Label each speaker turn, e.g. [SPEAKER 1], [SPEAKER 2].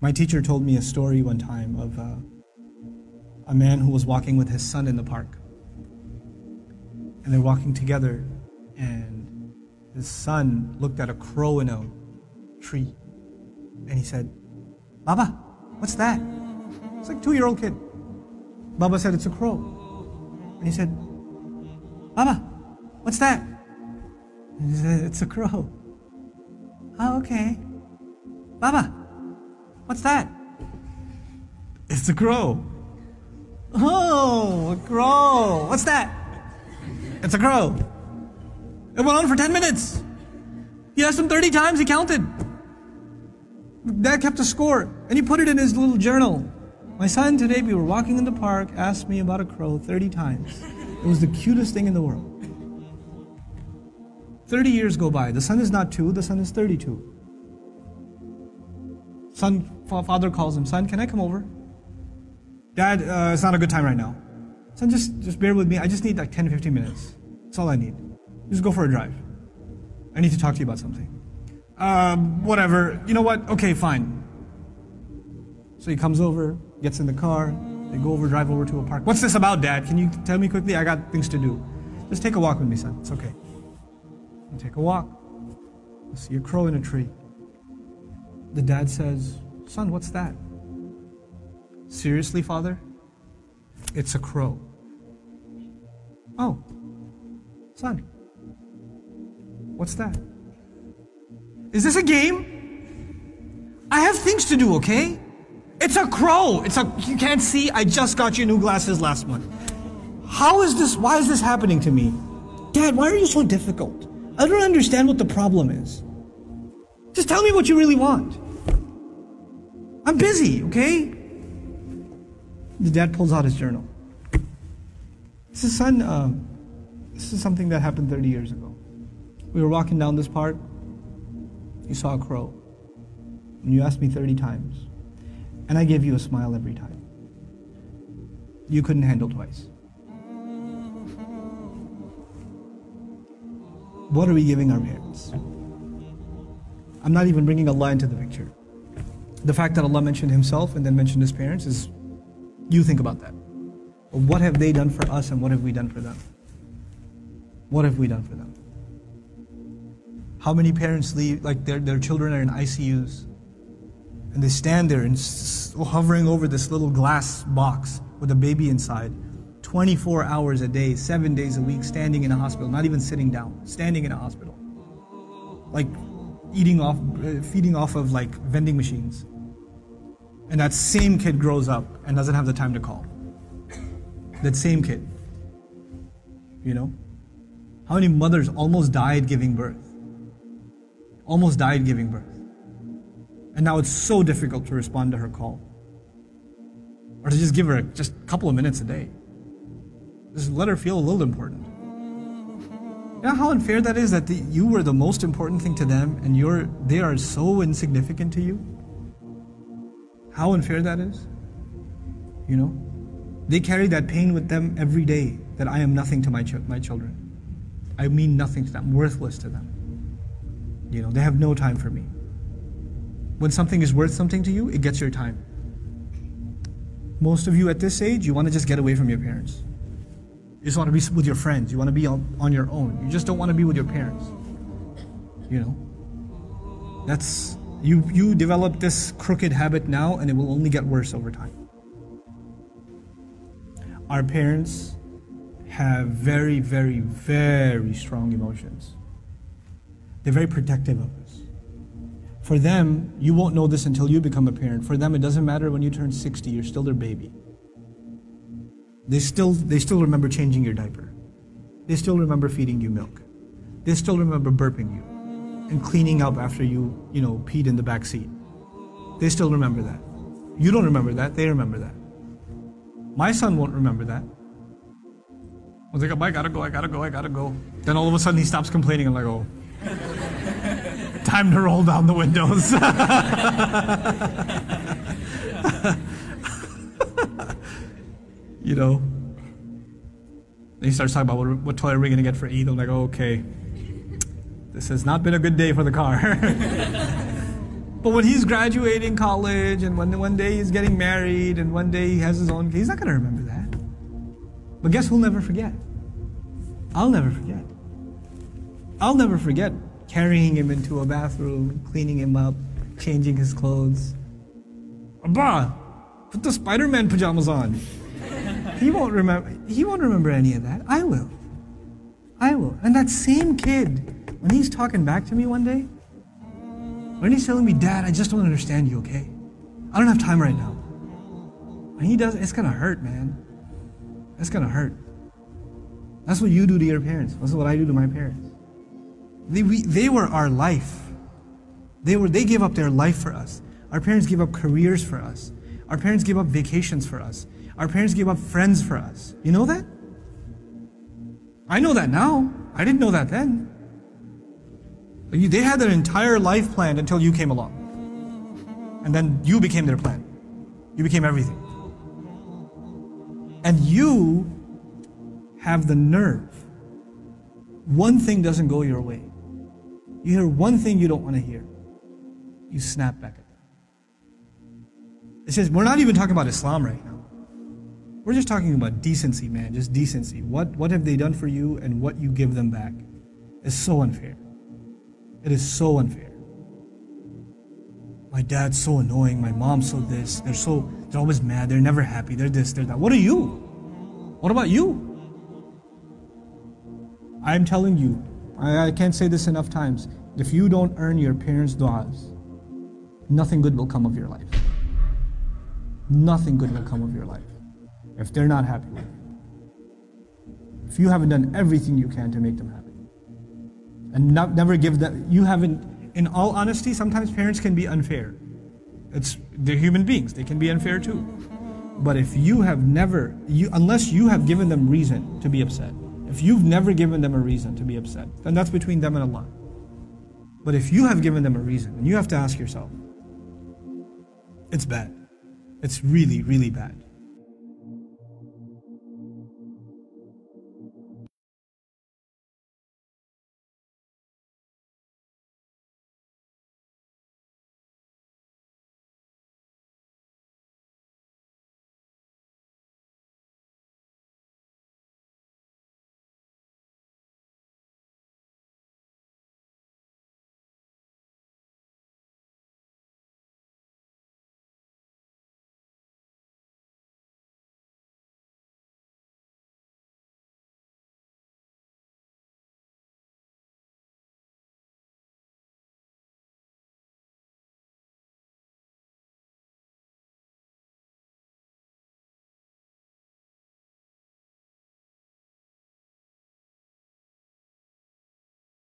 [SPEAKER 1] My teacher told me a story one time of a man who was walking with his son in the park. And they're walking together, and his son looked at a crow in a tree. And he said, "Baba, what's that?" It's like a 2-year-old kid. Baba said, "It's a crow." And he said, "Baba, what's that?" And he said, "It's a crow." "Oh, okay." "Baba, what's that?" "It's a crow." "Oh, a crow. What's that?" "It's a crow." It went on for 10 minutes. He asked him 30 times, he counted. Dad kept a score, and he put it in his little journal. "My son, today we were walking in the park, asked me about a crow 30 times. It was the cutest thing in the world." 30 years go by. The son is not 2, the son is 32. Father calls him, "Son, can I come over?" "Dad, it's not a good time right now." "Son, just bear with me. I just need like 10 to 15 minutes. That's all I need. Just go for a drive. I need to talk to you about something." Whatever. You know what? Okay, fine. So he comes over, gets in the car, they go over, drive over to a park. "What's this about, Dad? Can you tell me quickly? I got things to do." "Just take a walk with me, son. It's okay." You take a walk. You see a crow in a tree. The dad says, "Son, what's that?" "Seriously, Father? It's a crow." "Oh, son, what's that?" "Is this a game? I have things to do, okay? It's a crow. You can't see, I just got you new glasses last month. Why is this happening to me? Dad, why are you so difficult? I don't understand what the problem is. Just tell me what you really want. I'm busy, okay?" The dad pulls out his journal. He says, "Son, this is something that happened 30 years ago. We were walking down this park. You saw a crow. And you asked me 30 times. And I gave you a smile every time. You couldn't handle twice. What are we giving our parents?" I'm not even bringing Allah into the picture. The fact that Allah mentioned Himself and then mentioned His parents is, you think about that. What have they done for us and what have we done for them? What have we done for them? How many parents leave, like their children are in ICUs, and they stand there and hovering over this little glass box with a baby inside, 24 hours a day, 7 days a week, standing in a hospital, not even sitting down, standing in a hospital. Like feeding off of like vending machines. And that same kid grows up and doesn't have the time to call. That same kid. You know? How many mothers almost died giving birth? Almost died giving birth. And now it's so difficult to respond to her call. Or to just give her just a couple of minutes a day. Just let her feel a little important. You know how unfair that is, that you were the most important thing to them and they are so insignificant to you? How unfair that is? You know? They carry that pain with them every day, that I am nothing to my children. I mean nothing to them, I'm worthless to them. You know, they have no time for me. When something is worth something to you, it gets your time. Most of you at this age, you want to just get away from your parents. You just want to be with your friends. You want to be on your own. You just don't want to be with your parents. You know? That's, you develop this crooked habit now and it will only get worse over time. Our parents have very, very, very strong emotions. They're very protective of us. For them, you won't know this until you become a parent. For them, it doesn't matter when you turn 60, you're still their baby. They still remember changing your diaper. They still remember feeding you milk. They still remember burping you and cleaning up after you peed in the back seat. They still remember that. You don't remember that, they remember that. My son won't remember that. I was like, I gotta go. Then all of a sudden he stops complaining. I'm like, oh, time to roll down the windows. You know. Then he starts talking about what toy are we gonna get for Eid. I'm like, oh, okay. This has not been a good day for the car. But when he's graduating college, and when one day he's getting married, and one day he has his own, he's not going to remember that. But guess who'll never forget? I'll never forget. I'll never forget carrying him into a bathroom, cleaning him up, changing his clothes. Abba, put the Spider-Man pajamas on. He won't remember any of that. I will. And that same kid, when he's talking back to me one day, when he's telling me, Dad, I just don't understand you, okay? I don't have time right now. When he does, it's gonna hurt, man. It's gonna hurt. That's what you do to your parents. That's what I do to my parents. They were our life. They gave up their life for us. Our parents gave up careers for us. Our parents gave up vacations for us. Our parents gave up friends for us. You know that? I know that now. I didn't know that then. They had their entire life planned until you came along. And then you became their plan. You became everything. And you have the nerve. One thing doesn't go your way. You hear one thing you don't want to hear. You snap back at them. It says, we're not even talking about Islam right now. We're just talking about decency, man. Just decency. What have they done for you, and what you give them back is so unfair. It is so unfair. My dad's so annoying. My mom's so this. They're always mad. They're never happy. They're this, they're that. What are you? What about you? I'm telling you, I can't say this enough times. If you don't earn your parents' du'as, nothing good will come of your life. Nothing good will come of your life if they're not happy with you. If you haven't done everything you can to make them happy. And never give them, you haven't, in all honesty, sometimes parents can be unfair. They're human beings, they can be unfair too. But if you have never, unless you have given them reason to be upset, if you've never given them a reason to be upset, then that's between them and Allah. But if you have given them a reason, and you have to ask yourself, it's bad. It's really, really bad.